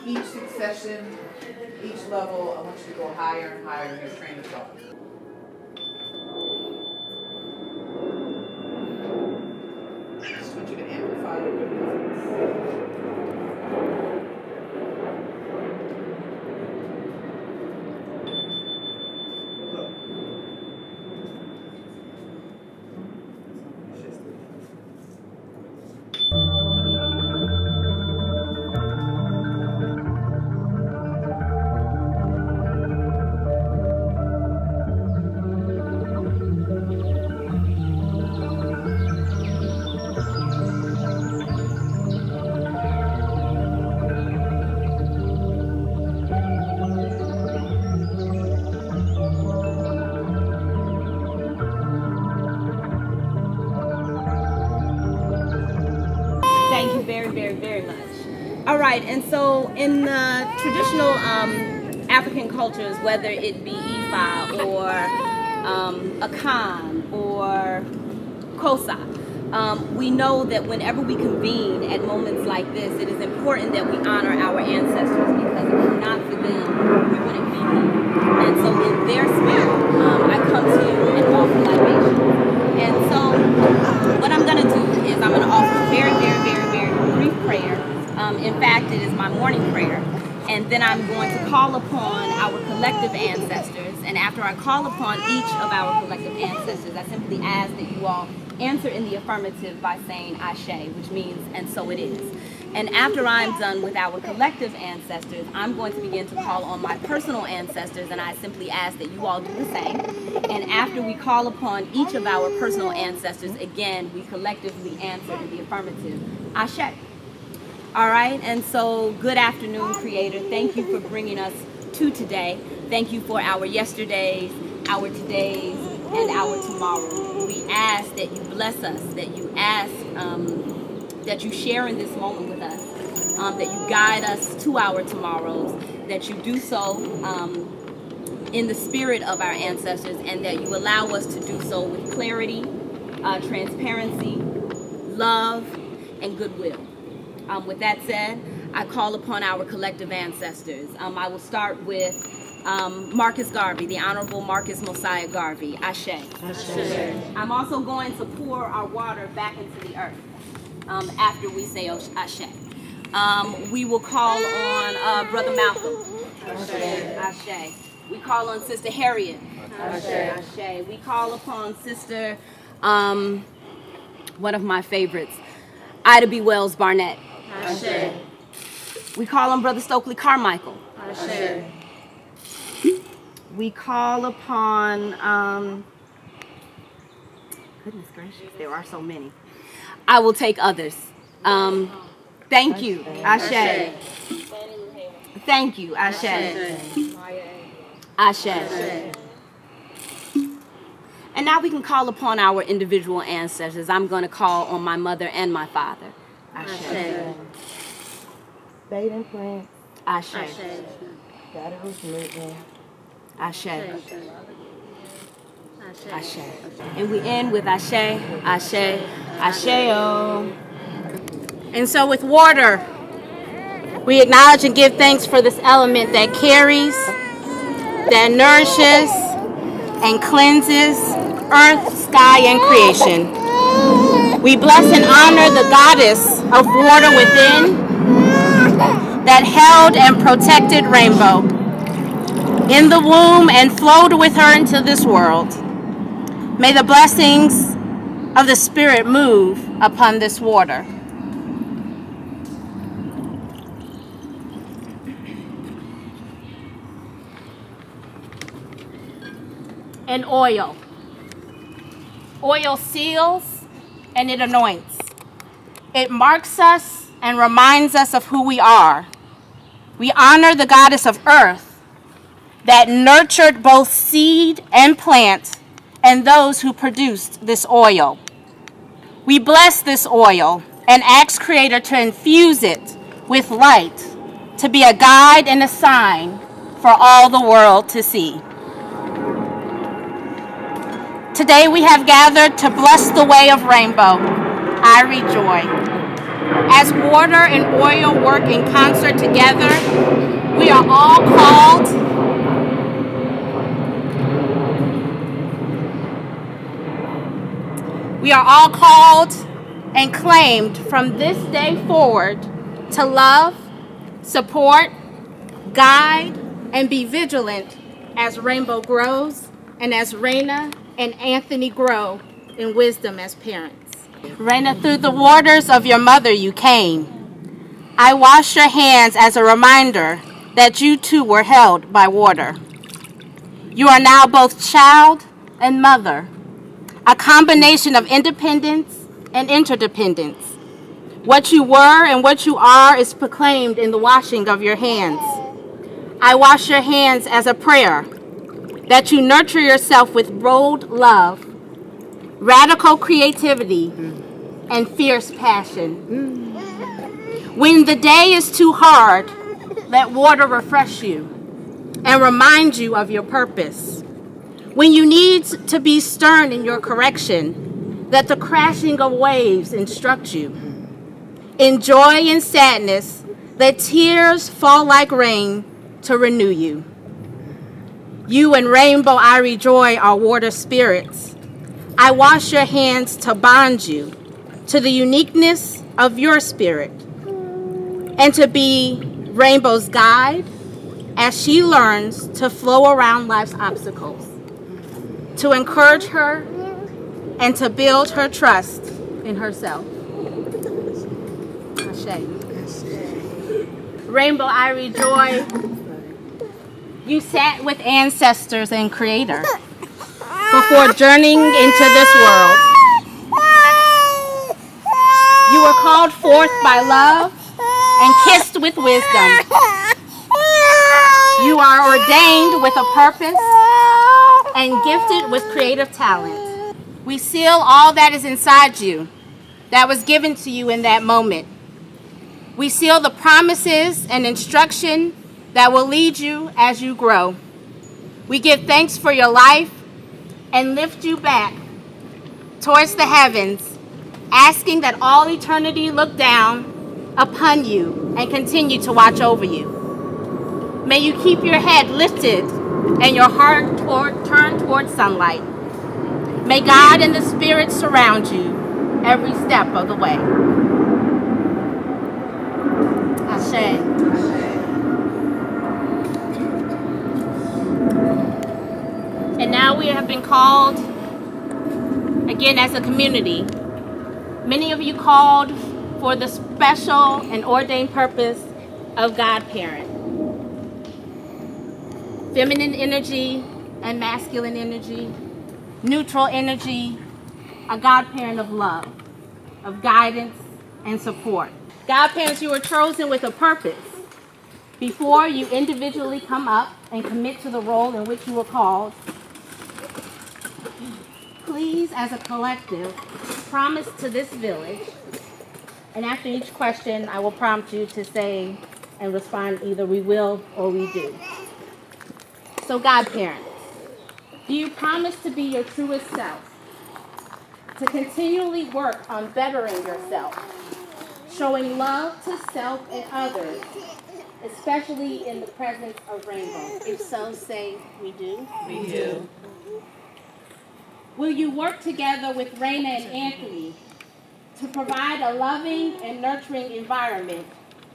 each succession, each level, I want you to go higher and higher in your train of thought. I just want you to amplify your good thoughts. Thank you very, very, very much. All right, and so in the traditional African cultures, whether it be Ifa or Akan or Kosa, we know that whenever we convene at moments like this, it is important that we honor our ancestors, because if it were not for them, we wouldn't be here. And so in their spirit, I come to you and offer libation. And so what I'm going to do is I'm going to offer a very, very, very, very brief prayer. In fact, it is my morning prayer. And then I'm going to call upon our collective ancestors. And after I call upon each of our collective ancestors, I simply ask that you all answer in the affirmative by saying Ashe, which means, and so it is. And after I'm done with our collective ancestors, I'm going to begin to call on my personal ancestors, and I simply ask that you all do the same. And after we call upon each of our personal ancestors, again, we collectively answer in the affirmative, Ashe. All right, and so good afternoon, Creator. Thank you for bringing us to today. Thank you for our yesterdays, our todays, and our tomorrows. We ask that you bless us, that you ask that you share in this moment with us, that you guide us to our tomorrows, that you do so in the spirit of our ancestors, and that you allow us to do so with clarity, transparency, love, and goodwill. With that said, I call upon our collective ancestors. I will start with Marcus Garvey, the Honorable Marcus Mosiah Garvey. Ashe. Ashe. I'm also going to pour our water back into the earth after we say Ashe. We will call on Brother Malcolm. Ashe. Ashe. We call on Sister Harriet. Ashe. Ashe. We call upon Sister, one of my favorites, Ida B. Wells Barnett. Ashe. We call on Brother Stokely Carmichael. Ashe. We call upon, goodness gracious, there are so many. I will take others. Thank you. Ashe. Thank you. Ashe. Ashe. And now we can call upon our individual ancestors. I'm going to call on my mother and my father. Ashe. Baden Prince. Ashe. Ashe. Ashe. And we end with Ashe, Ashe, Ashe-o. And so with water, we acknowledge and give thanks for this element that carries, that nourishes, and cleanses earth, sky, and creation. We bless and honor the goddess of water within that held and protected Rainbow in the womb and flowed with her into this world. May the blessings of the Spirit move upon this water. And oil. Oil seals and it anoints. It marks us and reminds us of who we are. We honor the goddess of earth that nurtured both seed and plant and those who produced this oil. We bless this oil and ask Creator to infuse it with light, to be a guide and a sign for all the world to see. Today we have gathered to bless the way of Rainbow. I rejoice. As water and oil work in concert together, we are all called and claimed from this day forward to love, support, guide, and be vigilant as Rainbow grows and as Raina and Anthony grow in wisdom as parents. Raina, through the waters of your mother you came. I wash your hands as a reminder that you too were held by water. You are now both child and mother, a combination of independence and interdependence. What you were and what you are is proclaimed in the washing of your hands. I wash your hands as a prayer that you nurture yourself with bold love, radical creativity, and fierce passion. When the day is too hard, let water refresh you and remind you of your purpose. When you need to be stern in your correction, let the crashing of waves instruct you. In joy and sadness, let tears fall like rain to renew you. You and Rainbow I Rejoice are water spirits. I wash your hands to bond you to the uniqueness of your spirit and to be Rainbow's guide as she learns to flow around life's obstacles, to encourage her and to build her trust in herself. Ashe. Rainbow I Rejoice, you sat with ancestors and Creator before journeying into this world. You were called forth by love and kissed with wisdom. You are ordained with a purpose and gifted with creative talent. We seal all that is inside you that was given to you in that moment. We seal the promises and instruction that will lead you as you grow. We give thanks for your life and lift you back towards the heavens, asking that all eternity look down upon you and continue to watch over you. May you keep your head lifted and your heart turned towards sunlight. May God and the Spirit surround you every step of the way. Ashe. And now we have been called, again as a community, many of you called for the special and ordained purpose of godparent. Feminine energy and masculine energy, neutral energy, a godparent of love, of guidance and support. Godparents, you were chosen with a purpose. Before you individually come up and commit to the role in which you were called, please, as a collective, promise to this village, and after each question, I will prompt you to say and respond either we will or we do. So, godparents, do you promise to be your truest self, to continually work on bettering yourself, showing love to self and others, especially in the presence of Rainbow? If so, say we do. We do. Will you work together with Raina and Anthony to provide a loving and nurturing environment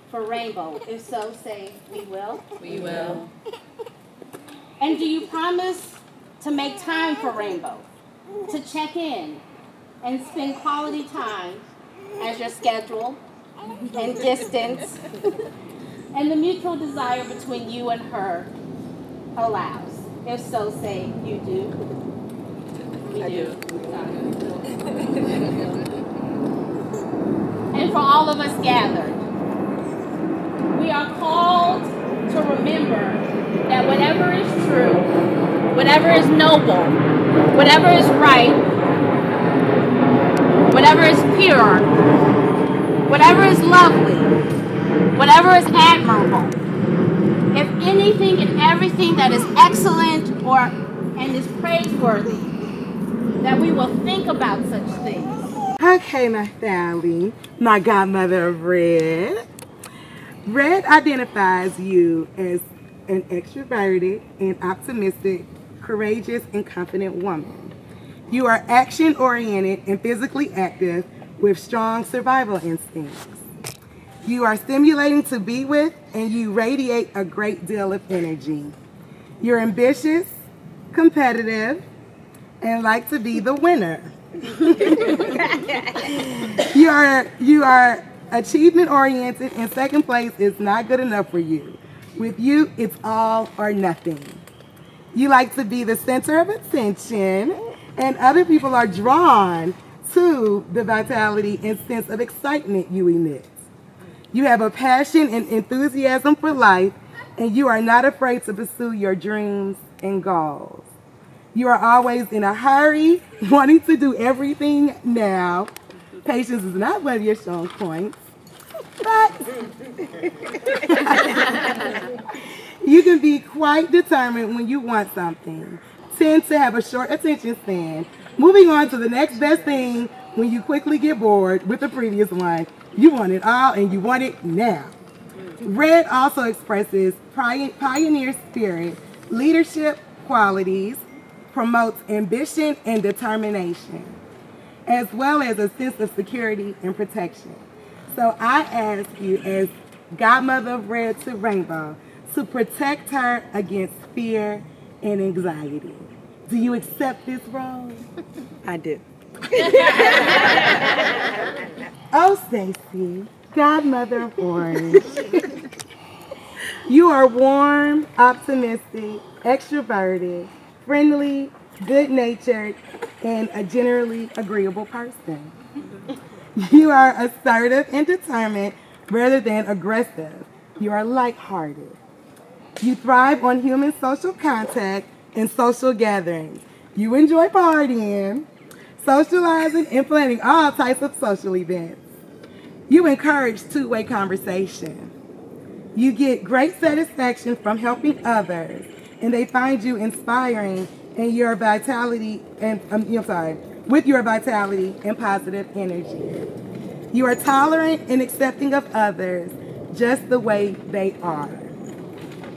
for Rainbow? If so, say we will. We will. And do you promise to make time for Rainbow, to check in and spend quality time as your schedule and distance and the mutual desire between you and her allows? If so, say you do. We do. And for all of us gathered, we are called to remember that whatever is true, whatever is noble, whatever is right, whatever is pure, whatever is lovely, whatever is admirable, if anything and everything that is excellent and is praiseworthy, that we will will think about such things. Okay, my family, my godmother of Red. Red identifies you as an extroverted and optimistic, courageous and confident woman. You are action-oriented and physically active with strong survival instincts. You are stimulating to be with and you radiate a great deal of energy. You're ambitious, competitive, and like to be the winner. You are achievement oriented and second place is not good enough for you. With you, it's all or nothing. You like to be the center of attention and other people are drawn to the vitality and sense of excitement you emit. You have a passion and enthusiasm for life and you are not afraid to pursue your dreams and goals. You are always in a hurry, wanting to do everything now. Patience is not one of your strong points, but you can be quite determined when you want something. Tend to have a short attention span. Moving on to the next best thing when you quickly get bored with the previous one. You want it all and you want it now. Red also expresses pioneer spirit, leadership qualities, promotes ambition and determination, as well as a sense of security and protection. So I ask you, as godmother of Red to Rainbow, to protect her against fear and anxiety. Do you accept this role? I do. Oh, Stacy, godmother of Orange. You are warm, optimistic, extroverted, friendly, good-natured, and a generally agreeable person. You are assertive and determined rather than aggressive. You are lighthearted. You thrive on human social contact and social gatherings. You enjoy partying, socializing, and planning all types of social events. You encourage two-way conversation. You get great satisfaction from helping others, and they find you inspiring and your vitality and with your vitality and positive energy. You are tolerant and accepting of others just the way they are.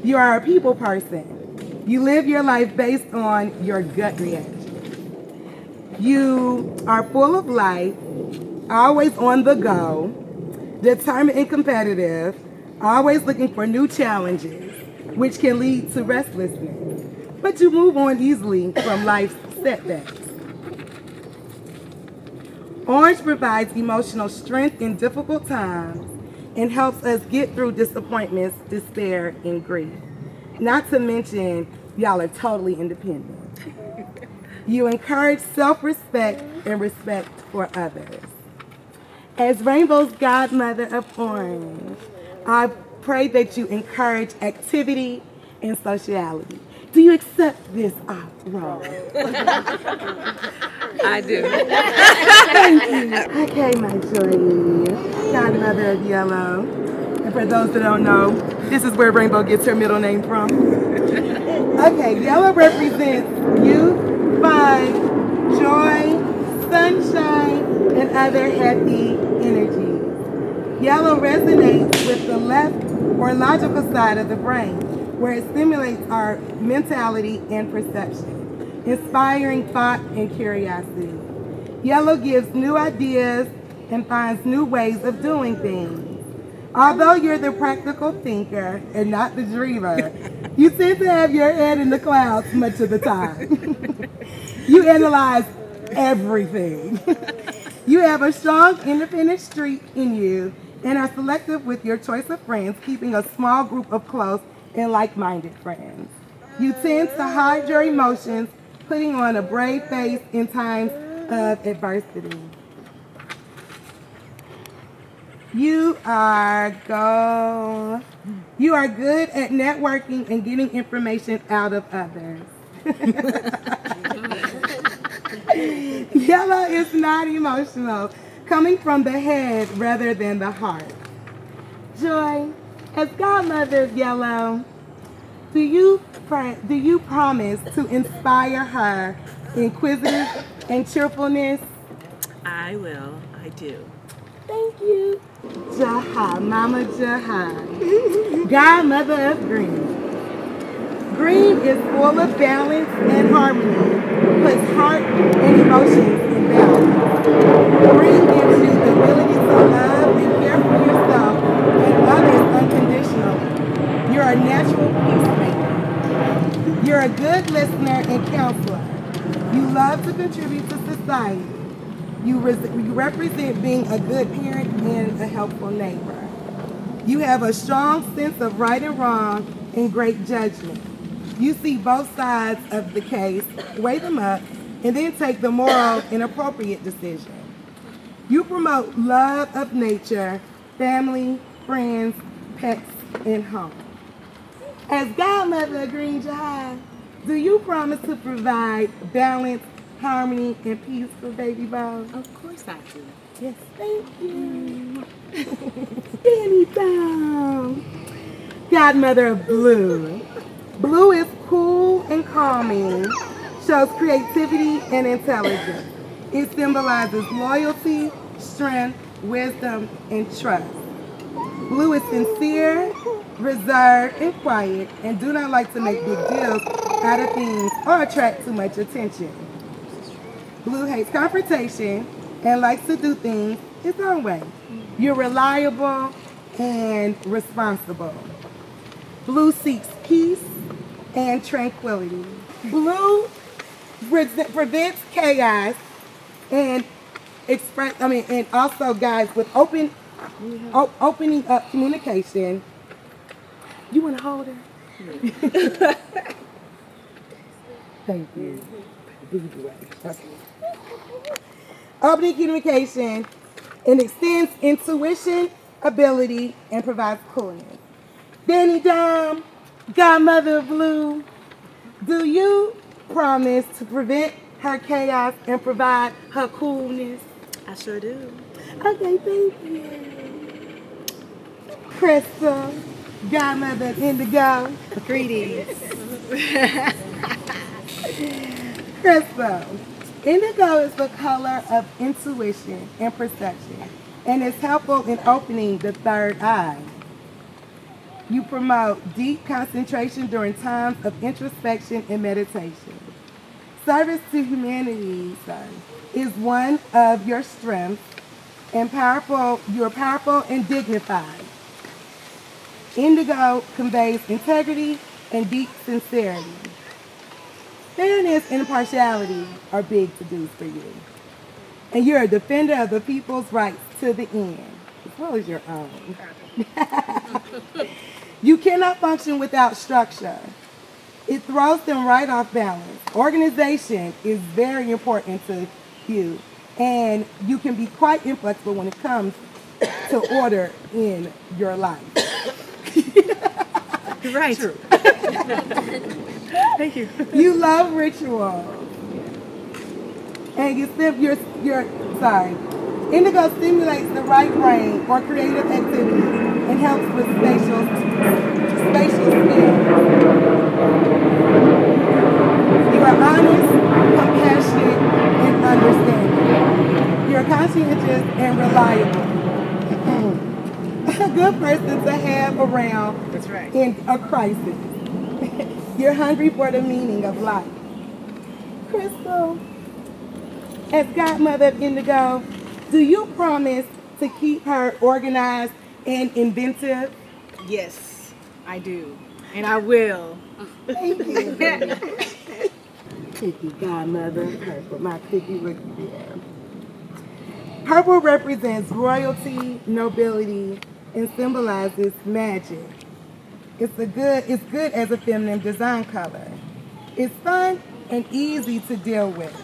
You are a people person. You live your life based on your gut reaction. You are full of life, always on the go, determined and competitive, always looking for new challenges, which can lead to restlessness. But you move on easily from life's setbacks. Orange provides emotional strength in difficult times and helps us get through disappointments, despair, and grief. Not to mention, y'all are totally independent. You encourage self-respect and respect for others. As Rainbow's godmother of Orange, I pray that you encourage activity and sociality. Do you accept this role? I do. Thank you. Okay, my joy, godmother of Yellow. And for those that don't know, this is where Rainbow gets her middle name from. Okay, Yellow represents youth, fun, joy, sunshine, and other happy energies. Yellow resonates with the left or logical side of the brain, where it stimulates our mentality and perception, inspiring thought and curiosity. Yellow gives new ideas and finds new ways of doing things. Although you're the practical thinker and not the dreamer, you tend to have your head in the clouds much of the time. You analyze everything. You have a strong independent streak in you and are selective with your choice of friends, keeping a small group of close and like-minded friends. You tend to hide your emotions, putting on a brave face in times of adversity. You are good at networking and getting information out of others. Yellow is not emotional, coming from the head rather than the heart. Joy, as godmother of Yellow, do you promise to inspire her inquisitive, and cheerfulness? I will. I do. Thank you. Jaha, Mama Jaha, godmother of green. Green is full of balance and harmony, puts heart and emotions in balance. Green gives you the ability to love and care for yourself and others unconditionally. You're a natural peacemaker. You're a good listener and counselor. You love to contribute to society. You represent being a good parent and a helpful neighbor. You have a strong sense of right and wrong and great judgment. You see both sides of the case, weigh them up, and then take the moral and appropriate decision. You promote love of nature, family, friends, pets, and home. As godmother of Green Jihad, do you promise to provide balance, harmony, and peace for baby Bo? Of course I do. Yes, thank you. Danny Down. Godmother of Blue. Blue is cool and calming, shows creativity and intelligence. It symbolizes loyalty, strength, wisdom, and trust. Blue is sincere, reserved, and quiet, and do not like to make big deals out of things or attract too much attention. Blue hates confrontation and likes to do things his own way. You're reliable and responsible. Blue seeks peace and tranquility. Blue prevents chaos and and also guides with opening up communication. You want to hold her? Thank you. Okay. Opening communication and extends intuition, ability, and provides coolness. Danny Dom, godmother of Blue, do you promise to prevent her chaos and provide her coolness? I sure do. Okay, thank you. Crystal, godmother of Indigo. Greetings. Crystal, indigo is the color of intuition and perception, and is helpful in opening the third eye. You promote deep concentration during times of introspection and meditation. Service to humanity, is one of your strengths, and you're powerful and dignified. Indigo conveys integrity and deep sincerity. Fairness and impartiality are big to-dos for you. And you're a defender of the people's rights to the end, as well as your own. You cannot function without structure. It throws them right off balance. Organization is very important to you, and you can be quite inflexible when it comes to order in your life. Right. True. Thank you. You love rituals. And Indigo stimulates the right brain or creative activity and helps with spatial skills. You are honest, compassionate, and understanding. You're conscientious and reliable. A good person to have around. That's right. In a crisis. You're hungry for the meaning of life. Crystal, as godmother of Indigo, do you promise to keep her organized and inventive? Yes, I do. And I will. Thank you. Cookie godmother, purple. My cookie looks there. Purple represents royalty, nobility, and symbolizes magic. It's good as a feminine design color. It's fun and easy to deal with.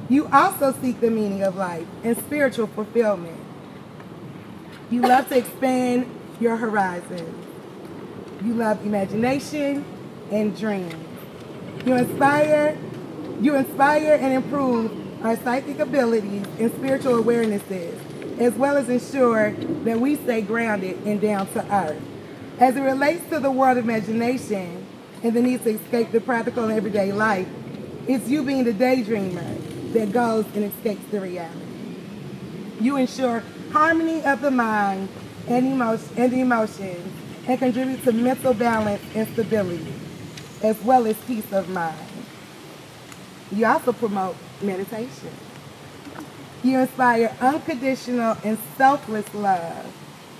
You also seek the meaning of life and spiritual fulfillment. You love to expand your horizons. You love imagination and dreams. You inspire and improve our psychic abilities and spiritual awarenesses, as well as ensure that we stay grounded and down to earth. As it relates to the world of imagination and the need to escape the practical and everyday life, It's you being the daydreamer that goes and escapes the reality. You ensure harmony of the mind and the emotions and contribute to mental balance and stability, as well as peace of mind. You also promote meditation. You inspire unconditional and selfless love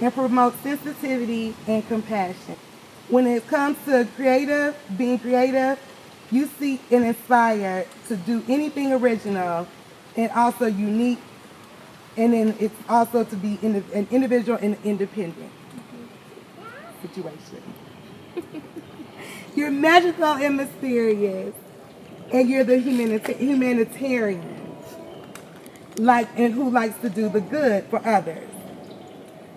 and promote sensitivity and compassion. When it comes to being creative, you seek and inspire to do anything original and also unique, and then it's also to be an individual and independent situation. You're magical and mysterious, and you're the humanitarian, and who likes to do the good for others.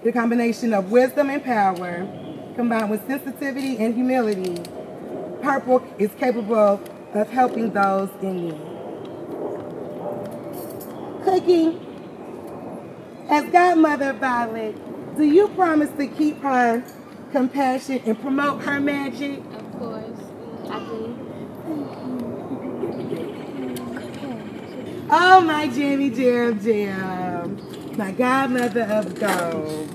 The combination of wisdom and power, combined with sensitivity and humility, Purple is capable of helping those in need. Cooking. As Godmother Violet, do you promise to keep her compassion and promote her magic? Of course, I do. Oh, my Jammy Jam, my Godmother of Gold.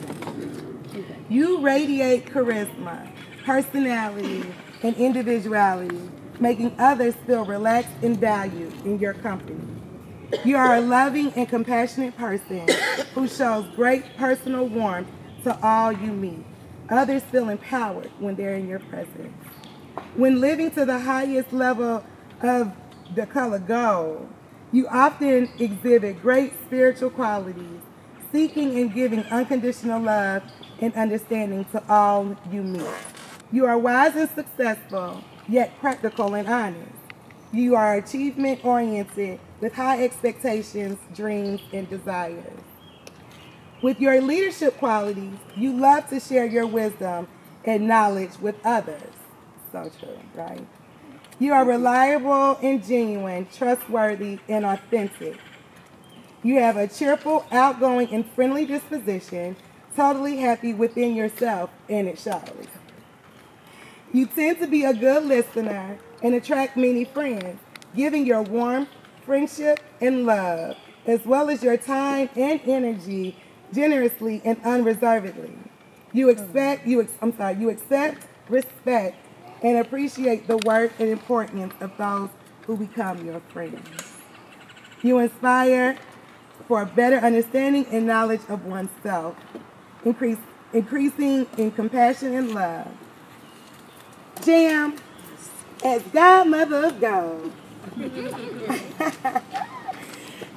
You radiate charisma, personality, and individuality, making others feel relaxed and valued in your company. You are a loving and compassionate person who shows great personal warmth to all you meet. Others feel empowered when they're in your presence. When living to the highest level of the color gold, you often exhibit great spiritual qualities, seeking and giving unconditional love and understanding to all you meet. You are wise and successful, yet practical and honest. You are achievement-oriented with high expectations, dreams, and desires. With your leadership qualities, you love to share your wisdom and knowledge with others. So true, right? You are reliable and genuine, trustworthy, and authentic. You have a cheerful, outgoing, and friendly disposition, totally happy within yourself, and it shows. You tend to be a good listener and attract many friends, giving your warmth, friendship, and love, as well as your time and energy generously and unreservedly. You accept, respect, and appreciate the worth and importance of those who become your friends. You inspire for a better understanding and knowledge of oneself, increasing in compassion and love. Jam, as Godmother of Gold,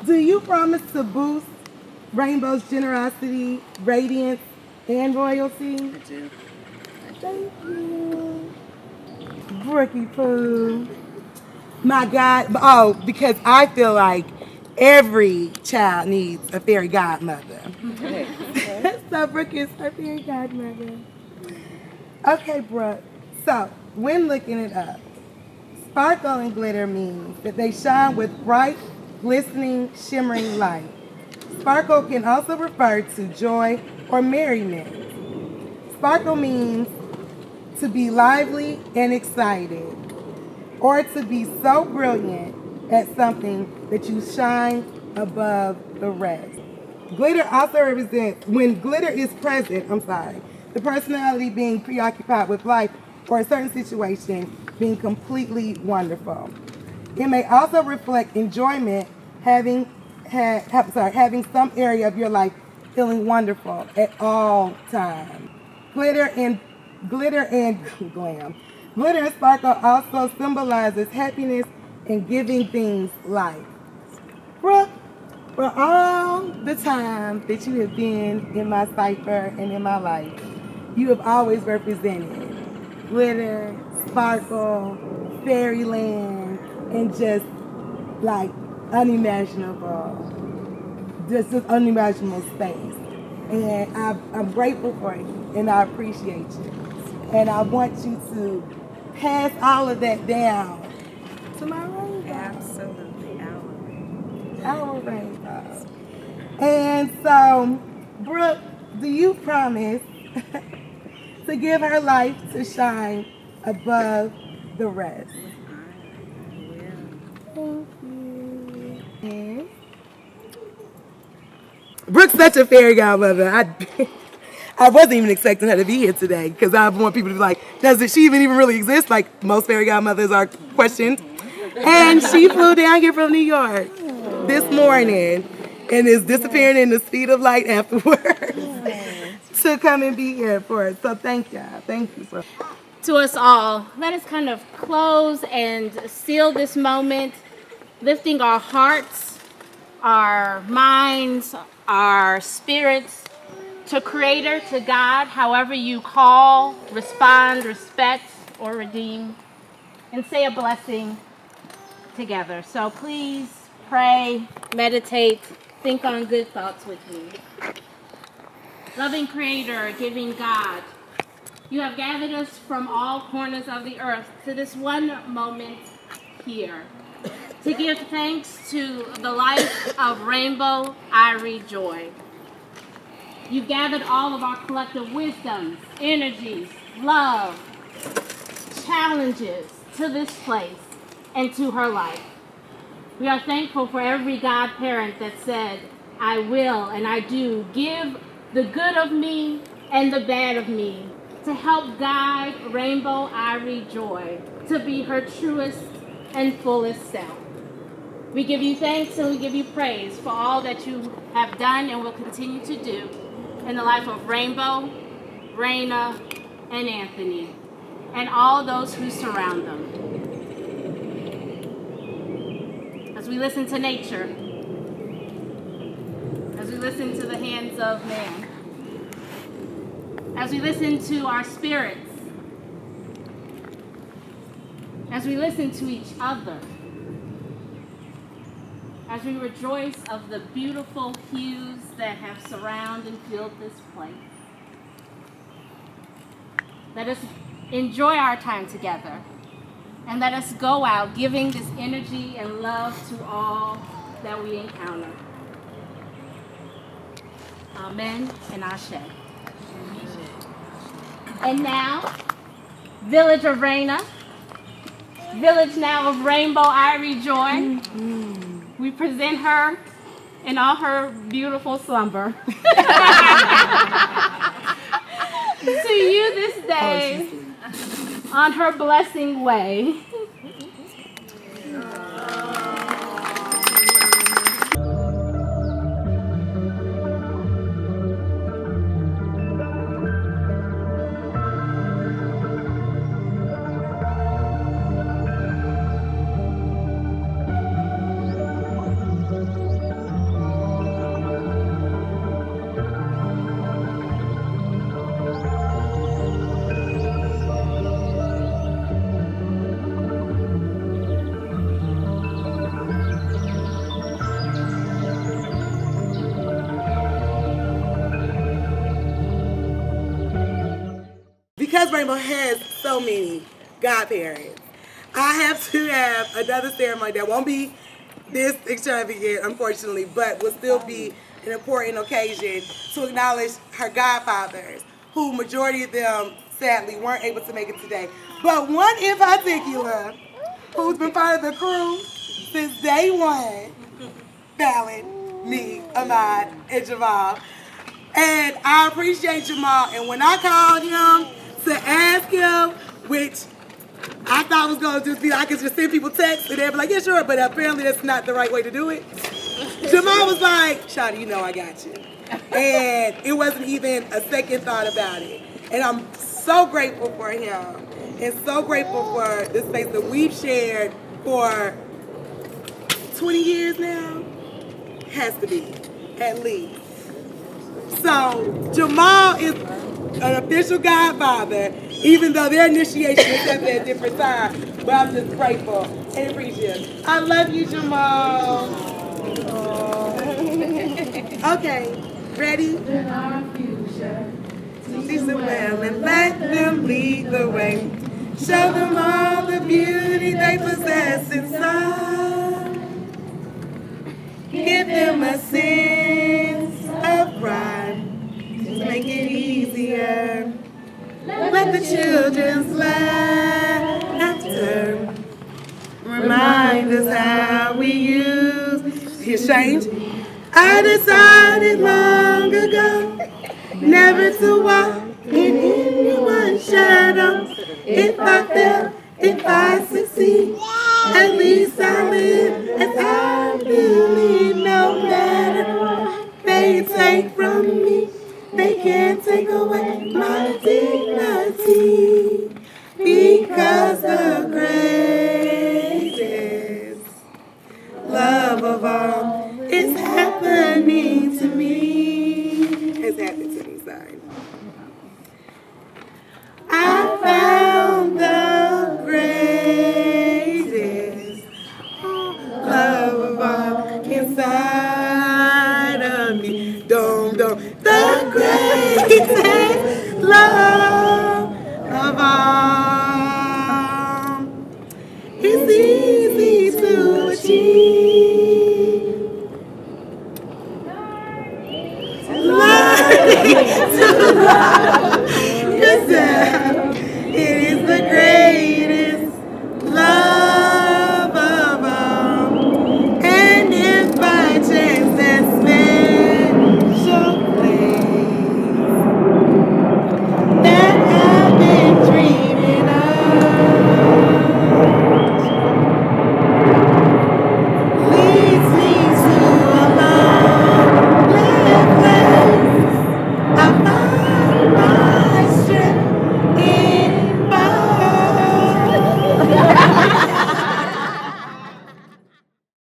do you promise to boost Rainbow's generosity, radiance, and royalty? I do. Thank you. Brookie Pooh. My God, because I feel like every child needs a fairy godmother. So Brooke is her fairy godmother. Okay, Brooke. So, when looking it up, sparkle and glitter means that they shine with bright, glistening, shimmering light. Sparkle can also refer to joy or merriment. Sparkle means to be lively and excited, or to be so brilliant at something that you shine above the rest. Glitter also represents, when glitter is present, the personality being preoccupied with life or a certain situation being completely wonderful. It may also reflect enjoyment, having some area of your life feeling wonderful at all times. Glitter and glam. Glitter and sparkle also symbolizes happiness and giving things life. Brooke, for all the time that you have been in my cipher and in my life, you have always represented glitter, sparkle, fairyland, and just like just this unimaginable space. And I'm grateful for you, and I appreciate you. And I want you to pass all of that down to my rainbow. Absolutely, Our rainbow. And so, Brooke, do you promise to give her light to shine above the rest? Brooke's such a fairy godmother. I wasn't even expecting her to be here today because I want people to be like, does she even really exist? Like most fairy godmothers are questioned. And she flew down here from New York this morning and is disappearing in the speed of light afterwards to come and be here for us. So thank y'all. Thank you. To us all, let us kind of close and seal this moment, lifting our hearts, our minds, our spirits to Creator, to God, however you call, respond, respect, or redeem, and say a blessing together. So please pray, meditate, think on good thoughts with me. Loving Creator, giving God, you have gathered us from all corners of the earth to this one moment here to give thanks to the life of Rainbow Irie Joy. You've gathered all of our collective wisdoms, energies, love, challenges to this place and to her life. We are thankful for every godparent that said, I will and I do give the good of me and the bad of me to help guide Rainbow Irie Joy to be her truest and fullest self. We give you thanks and we give you praise for all that you have done and will continue to do in the life of Rainbow, Raina, and Anthony, and all those who surround them. As we listen to nature, as we listen to the hands of man, as we listen to our spirits, as we listen to each other, as we rejoice of the beautiful hues that have surrounded and filled this place. Let us enjoy our time together and let us go out giving this energy and love to all that we encounter. Amen and Ashe. And now, Village of Raina, Village now of Rainbow Irie Joy. We present her in all her beautiful slumber to you this day on her blessing way. Because Rainbow has so many godparents, I have to have another ceremony that won't be this extravagant, unfortunately, but will still be an important occasion to acknowledge her godfathers, who majority of them, sadly, weren't able to make it today. But one in particular, who's been part of the crew since day one, Fallon, me, Ahmad, and Jamal. And I appreciate Jamal. And when I called him to ask him, which I thought was going to just be, I could just send people texts and they'd be like, yeah, sure, but apparently that's not the right way to do it. Jamal was like, Shawty, you know I got you. And it wasn't even a second thought about it. And I'm so grateful for him and so grateful for the space that we've shared for 20 years now. Has to be, at least. So Jamal is an official godfather, even though their initiation is at a different time. But I'm just grateful and appreciative. I love you, Jamal. Okay, ready? Teach them well and let them lead the way. Show them all the beauty they possess inside. Give them a sense of pride to make it easier. Let the children's laughter remind us how we use his change. I decided long ago never to walk in anyone's shadow. If I fail, if I succeed, at least I live as I believe. No matter what they take from me, they can't take away my dignity. Because the greatest love of all